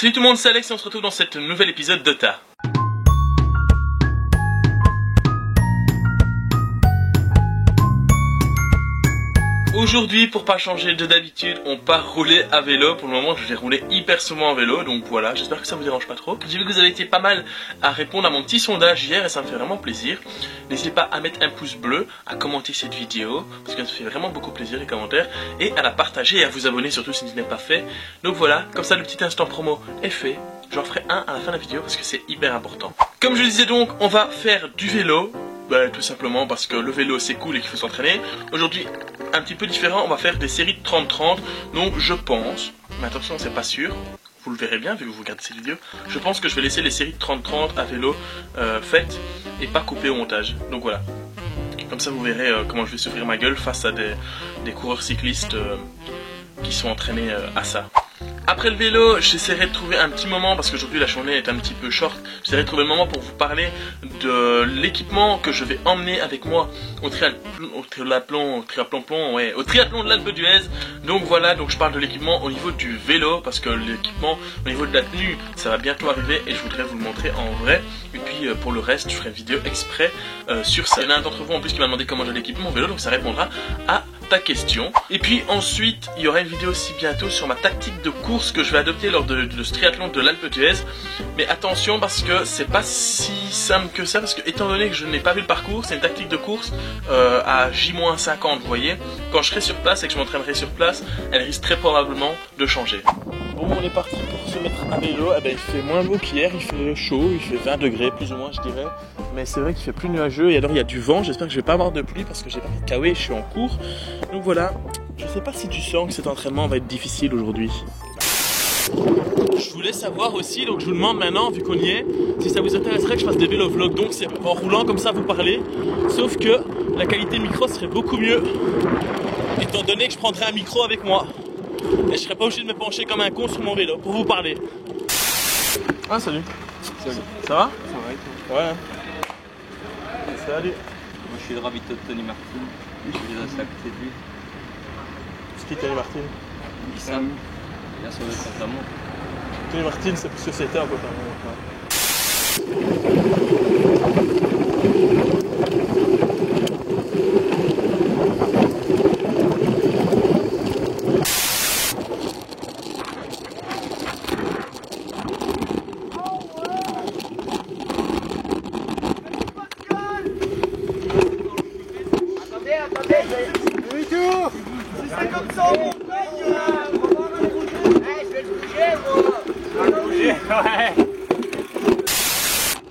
Salut tout le monde, c'est Alex et on se retrouve dans cet nouvel épisode d'Ota. Aujourd'hui, pour pas changer de d'habitude, on part rouler à vélo. Pour le moment, je vais rouler hyper souvent à vélo, donc voilà, j'espère que ça vous dérange pas trop. J'ai vu que vous avez été pas mal à répondre à mon petit sondage hier et ça me fait vraiment plaisir. N'hésitez pas à mettre un pouce bleu, à commenter cette vidéo, parce que ça fait vraiment beaucoup plaisir les commentaires, et à la partager et à vous abonner surtout si ce n'est pas fait. Donc voilà, comme ça le petit instant promo est fait. J'en ferai un à la fin de la vidéo parce que c'est hyper important. Comme je le disais donc, on va faire du vélo. Tout simplement parce que le vélo c'est cool et qu'il faut s'entraîner. Aujourd'hui un petit peu différent, on va faire des séries de 30-30. Donc je pense, mais attention c'est pas sûr, vous le verrez bien vu que vous regardez cette vidéo. Je pense que je vais laisser les séries de 30-30 à vélo faites et pas coupées au montage. Donc voilà, comme ça vous verrez comment je vais s'ouvrir ma gueule face à des coureurs cyclistes qui sont entraînés à ça. Après le vélo, j'essaierai de trouver un petit moment, parce qu'aujourd'hui la journée est un petit peu short, j'essaierai de trouver le moment pour vous parler de l'équipement que je vais emmener avec moi au triathlon de l'Alpe d'Huez. Donc voilà, donc je parle de l'équipement au niveau du vélo, parce que l'équipement au niveau de la tenue, ça va bientôt arriver et je voudrais vous le montrer en vrai. Et puis pour le reste, je ferai une vidéo exprès sur ça. Il y en a un d'entre vous en plus qui m'a demandé comment j'ai l'équipement au vélo, donc ça répondra à ta question. Et puis ensuite, il y aura une vidéo aussi bientôt sur ma tactique de course que je vais adopter lors de ce triathlon de l'Alpe d'Huez. Mais attention parce que c'est pas si simple que ça, parce que étant donné que je n'ai pas vu le parcours, c'est une tactique de course à J-50, vous voyez. Quand je serai sur place et que je m'entraînerai sur place, elle risque très probablement de changer. Bon, on est parti pour se mettre à vélo. Il fait moins beau qu'hier, il fait chaud, il fait 20 degrés plus ou moins je dirais. Mais c'est vrai qu'il fait plus nuageux et alors il y a du vent. J'espère que je vais pas avoir de pluie parce que j'ai pas fait de kawaii, je suis en cours. Donc voilà, je sais pas si tu sens que cet entraînement va être difficile aujourd'hui. Je voulais savoir aussi, donc je vous demande maintenant, vu qu'on y est, si ça vous intéresserait que je fasse des vélo-vlogs. Donc c'est en roulant comme ça vous parlez, sauf que la qualité micro serait beaucoup mieux, étant donné que je prendrais un micro avec moi. Et je serais pas obligé de me pencher comme un con sur mon vélo pour vous parler. Ah salut. Salut. Ça va? Ça va et toi? Ouais. Salut. Moi je suis le ravito de Tony Martin. Je suis resté à côté de lui. C'est qui Tony Martin? Issam. Il a sauvé sa femme. Tony Martin c'est parce que c'était un peu pas C'est comme ça en montagne là. Je vais le bouger moi. Je vais le bouger, ouais.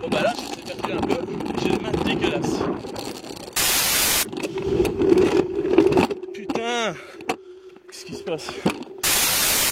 Bon bah là je t'ai perdu un peu, j'ai les mains dégueulasses. Putain, qu'est-ce qui se passe?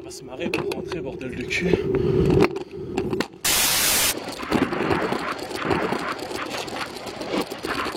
On va se marrer pour rentrer, bordel de cul.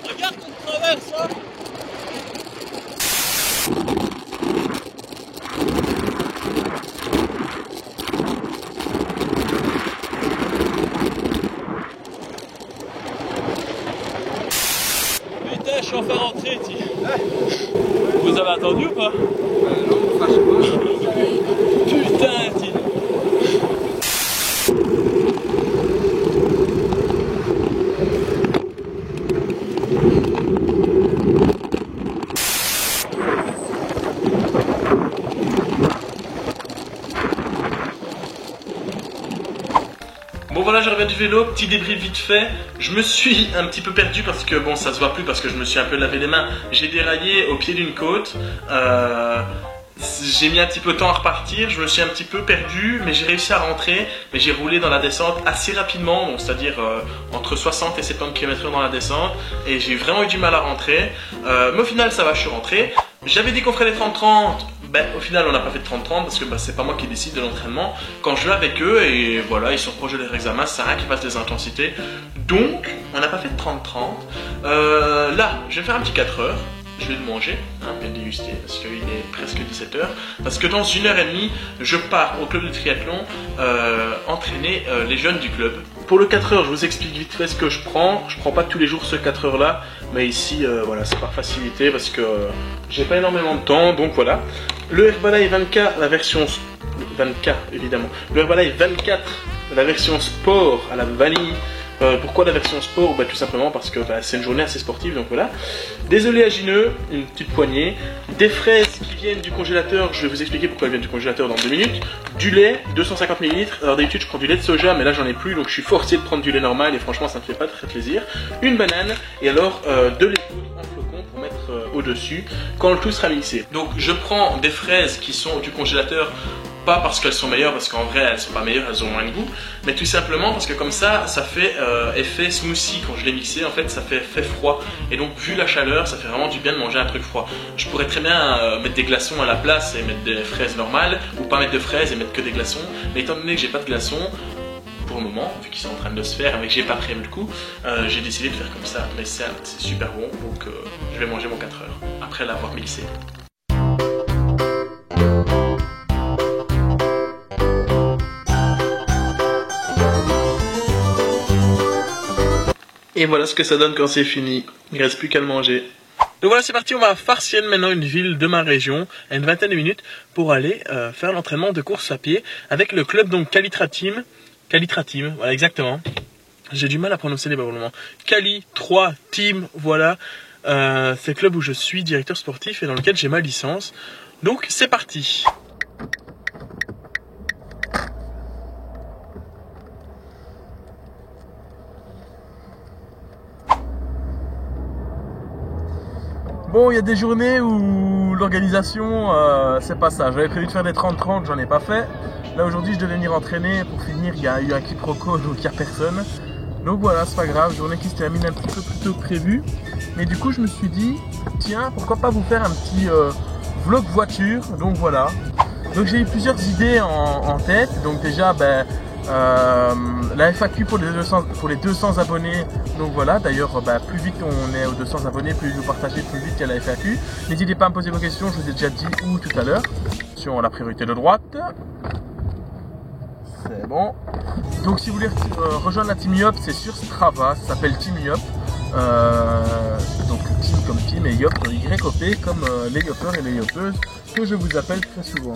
Regarde qu'on traverse hein. Putain, je suis enfin rentré, tu. Vous avez attendu ou pas? Non, franchement. Putain, tu. Bon voilà, je reviens du vélo, petit débrief vite fait. Je me suis un petit peu perdu parce que bon ça se voit plus parce que je me suis un peu lavé les mains. J'ai déraillé au pied d'une côte. J'ai mis un petit peu de temps à repartir, je me suis un petit peu perdu, mais j'ai réussi à rentrer. Mais j'ai roulé dans la descente assez rapidement, donc c'est-à-dire entre 60 et 70 km/h dans la descente. Et j'ai vraiment eu du mal à rentrer. Mais au final ça va, je suis rentré. J'avais dit qu'on ferait les 30-30. Au final on n'a pas fait de 30-30 parce que c'est pas moi qui décide de l'entraînement. Quand je vais avec eux et voilà, ils sont proches de leur examen, ça sert à rien qu'ils fassent des intensités. Donc on n'a pas fait de 30-30. Là je vais faire un petit 4 heures. Je vais le manger, bien déguster parce qu'il est presque 17h. Parce que dans 1h30 je pars au club de triathlon entraîner les jeunes du club. Pour le 4 heures, je vous explique vite fait ce que je prends. Je prends pas tous les jours ce 4 heures là, mais ici voilà, c'est par facilité parce que j'ai pas énormément de temps, donc voilà. Le Herbalife 24, la version 24 évidemment. Le Herbalife 24, la version sport à la vanille. Pourquoi la version sport? Tout simplement parce que c'est une journée assez sportive, donc voilà. Des oléagineux, une petite poignée. Des fraises qui viennent du congélateur, je vais vous expliquer pourquoi elles viennent du congélateur dans 2 minutes. Du lait, 250 ml. Alors d'habitude je prends du lait de soja, mais là j'en ai plus, donc je suis forcé de prendre du lait normal et franchement ça me fait pas très plaisir. Une banane, et alors de lait en flocons pour mettre au-dessus quand le tout sera mixé. Donc je prends des fraises qui sont du congélateur. Pas parce qu'elles sont meilleures, parce qu'en vrai elles sont pas meilleures, elles ont moins de goût, mais tout simplement parce que comme ça fait effet smoothie quand je l'ai mixé, en fait ça fait effet froid, et donc vu la chaleur ça fait vraiment du bien de manger un truc froid. Je pourrais très bien mettre des glaçons à la place et mettre des fraises normales, ou pas mettre de fraises et mettre que des glaçons, mais étant donné que j'ai pas de glaçons, pour le moment, vu qu'ils sont en train de se faire, mais que j'ai pas prévu le coup, j'ai décidé de faire comme ça, mais c'est super bon, donc je vais manger mon 4 heures, après l'avoir mixé. Et voilà ce que ça donne quand c'est fini. Il ne reste plus qu'à le manger. Donc voilà, c'est parti, on va à Farciennes, maintenant une ville de ma région, à une vingtaine de minutes, pour aller faire l'entraînement de course à pied avec le club donc Calitra Team. Calitra Team, voilà exactement. J'ai du mal à prononcer les mots pour le moment. Cali 3 Team, voilà. C'est le club où je suis directeur sportif et dans lequel j'ai ma licence. Donc c'est parti. Bon, il y a des journées où l'organisation, c'est pas ça. J'avais prévu de faire des 30-30, j'en ai pas fait. Là, aujourd'hui, je devais venir entraîner. Pour finir, il y a eu un quiproquo, donc il n'y a personne. Donc voilà, c'est pas grave. Journée qui se termine un petit peu plus tôt que prévu. Mais du coup, je me suis dit, tiens, pourquoi pas vous faire un petit vlog voiture. Donc voilà. Donc j'ai eu plusieurs idées en tête. Donc déjà, la FAQ pour les 200 abonnés, donc voilà, d'ailleurs plus vite on est aux 200 abonnés, plus vite vous partagez, plus vite il y a la FAQ. N'hésitez pas à me poser vos questions, je vous ai déjà dit où tout à l'heure. Sur la priorité de droite. C'est bon. Donc si vous voulez rejoindre la Team Yop, c'est sur Strava, ça s'appelle Team Yop. Donc team comme team et Yop YOP comme les yoppeurs et les yoppeuses que je vous appelle très souvent.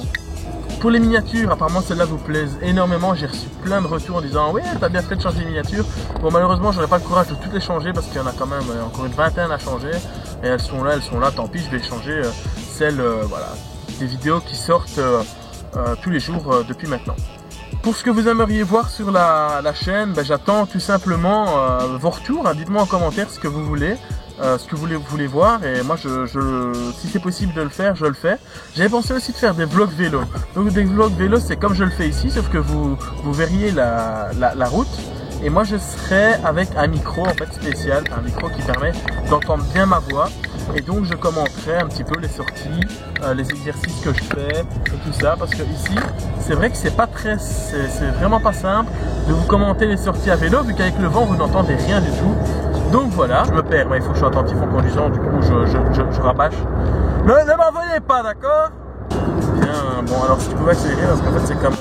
Pour les miniatures, apparemment celles-là vous plaisent énormément. J'ai reçu plein de retours en disant oui, t'as bien fait de changer les miniatures. Bon, malheureusement j'aurais pas le courage de toutes les changer parce qu'il y en a quand même encore une vingtaine à changer. Et elles sont là, tant pis, je vais changer celles voilà, des vidéos qui sortent tous les jours depuis maintenant. Pour ce que vous aimeriez voir sur la chaîne, j'attends tout simplement vos retours. Hein. Dites-moi en commentaire ce que vous voulez. Ce que vous voulez voir, et moi si c'est possible de le faire, je le fais. J'avais pensé aussi de faire des vlogs vélo. Donc des vlogs vélo, c'est comme je le fais ici, sauf que vous verriez la route, et moi je serai avec un micro en fait spécial, un micro qui permet d'entendre bien ma voix, et donc je commenterai un petit peu les sorties, les exercices que je fais et tout ça, parce que ici c'est vrai que c'est vraiment pas simple de vous commenter les sorties à vélo, vu qu'avec le vent vous n'entendez rien du tout. Donc voilà, je me perds, mais il faut que je sois attentif en conduisant, du coup je rabâche. Mais ne m'envoyez pas, d'accord? Bien, bon alors si tu pouvais accélérer, parce qu'en fait c'est quand même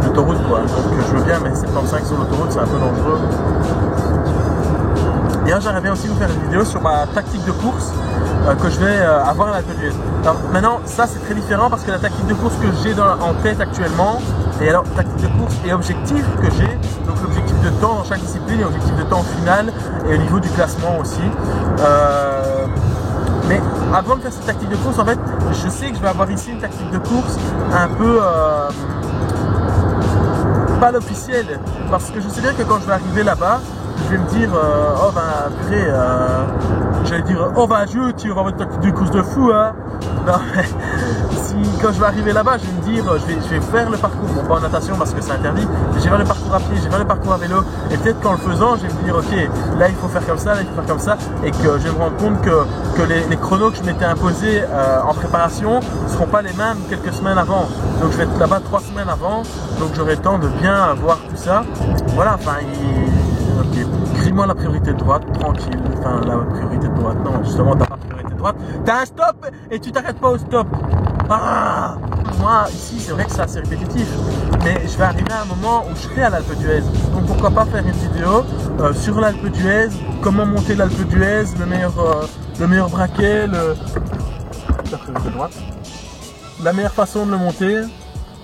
l'autoroute quoi, donc je veux bien, mais 75 sur l'autoroute c'est un peu dangereux. D'ailleurs j'aimerais bien aussi vous faire une vidéo sur ma tactique de course que je vais avoir à l'Alpe d'Huez. Alors maintenant ça c'est très différent parce que la tactique de course que j'ai en tête actuellement, et alors tactique de course et objectif que j'ai, donc l'objectif de temps dans chaque discipline et objectif de temps au final et au niveau du classement aussi. Mais avant de faire cette tactique de course, en fait je sais que je vais avoir ici une tactique de course un peu pas l'officielle, parce que je sais bien que quand je vais arriver là-bas, je vais me dire oh purée, j'allais dire oh tu vas avoir une tactique de course de fou hein. Non mais quand je vais arriver là-bas, je vais me dire je vais faire le parcours, bon pas en natation parce que c'est interdit, mais je vais faire le parcours à pied, je vais faire le parcours à vélo, et peut-être qu'en le faisant je vais me dire ok, là il faut faire comme ça, là il faut faire comme ça, et que je vais me rendre compte que les chronos que je m'étais imposés en préparation ne seront pas les mêmes quelques semaines avant. Donc je vais être là-bas 3 semaines avant, donc j'aurai le temps de bien voir tout ça. Voilà, enfin ok, crie-moi la priorité de droite, tranquille, enfin la priorité de droite, non justement t'as pas priorité de droite, t'as un stop et tu t'arrêtes pas au stop. Ah, moi ici c'est vrai que c'est assez répétitif, mais je vais arriver à un moment où je serai à l'Alpe d'Huez, donc pourquoi pas faire une vidéo sur l'Alpe d'Huez, comment monter l'Alpe d'Huez, le meilleur braquet, la priorité de droite. la meilleure façon de le monter,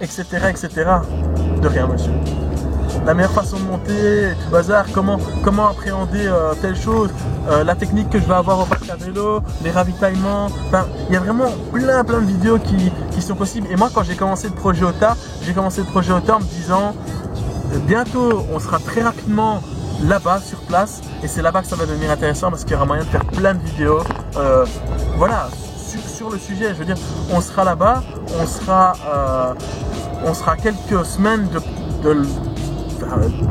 etc., etc. De rien, monsieur. La meilleure façon de monter, tout bazar, comment appréhender telle chose, la technique que je vais avoir au parc à vélo, les ravitaillements, enfin, il y a vraiment plein de vidéos qui sont possibles. Et moi, quand j'ai commencé le projet OTA, en me disant, bientôt, on sera très rapidement là-bas, sur place, et c'est là-bas que ça va devenir intéressant parce qu'il y aura moyen de faire plein de vidéos, voilà, sur le sujet. Je veux dire, on sera là-bas, on sera quelques semaines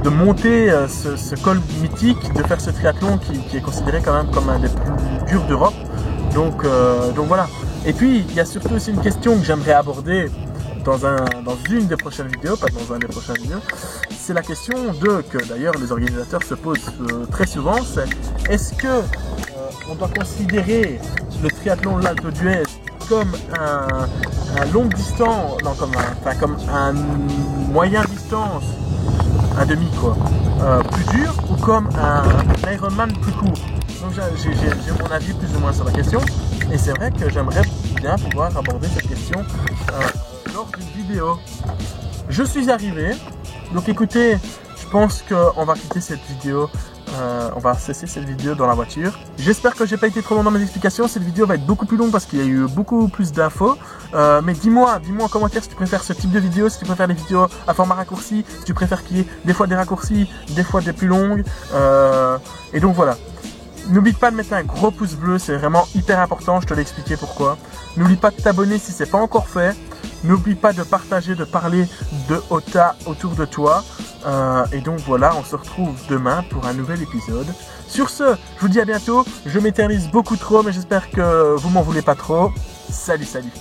de monter ce col mythique, de faire ce triathlon qui est considéré quand même comme un des plus durs d'Europe. Donc voilà. Et puis il y a surtout aussi une question que j'aimerais aborder dans une des prochaines vidéos, pas dans un des prochains vidéos. C'est la question que d'ailleurs les organisateurs se posent très souvent, c'est est-ce que on doit considérer le triathlon de l'Alpe d'Huez comme un longue distance, non, comme un moyen distance, un demi quoi, plus dur, ou comme un Ironman plus court. Donc j'ai mon avis plus ou moins sur la question, et c'est vrai que j'aimerais bien pouvoir aborder cette question lors d'une vidéo. Je suis arrivé, donc écoutez, je pense qu'on va quitter cette vidéo. On va cesser cette vidéo dans la voiture. J'espère que j'ai pas été trop long dans mes explications. Cette vidéo va être beaucoup plus longue parce qu'il y a eu beaucoup plus d'infos. Mais dis-moi en commentaire si tu préfères ce type de vidéo, si tu préfères les vidéos à format raccourci, si tu préfères qu'il y ait des fois des raccourcis, des fois des plus longues. Et donc voilà. N'oublie pas de mettre un gros pouce bleu, c'est vraiment hyper important, je te l'ai expliqué pourquoi. N'oublie pas de t'abonner si c'est pas encore fait. N'oublie pas de partager, de parler de OTA autour de toi. Et donc voilà, on se retrouve demain pour un nouvel épisode. Sur ce, je vous dis à bientôt. Je m'éternise beaucoup trop, mais j'espère que vous m'en voulez pas trop. Salut, salut.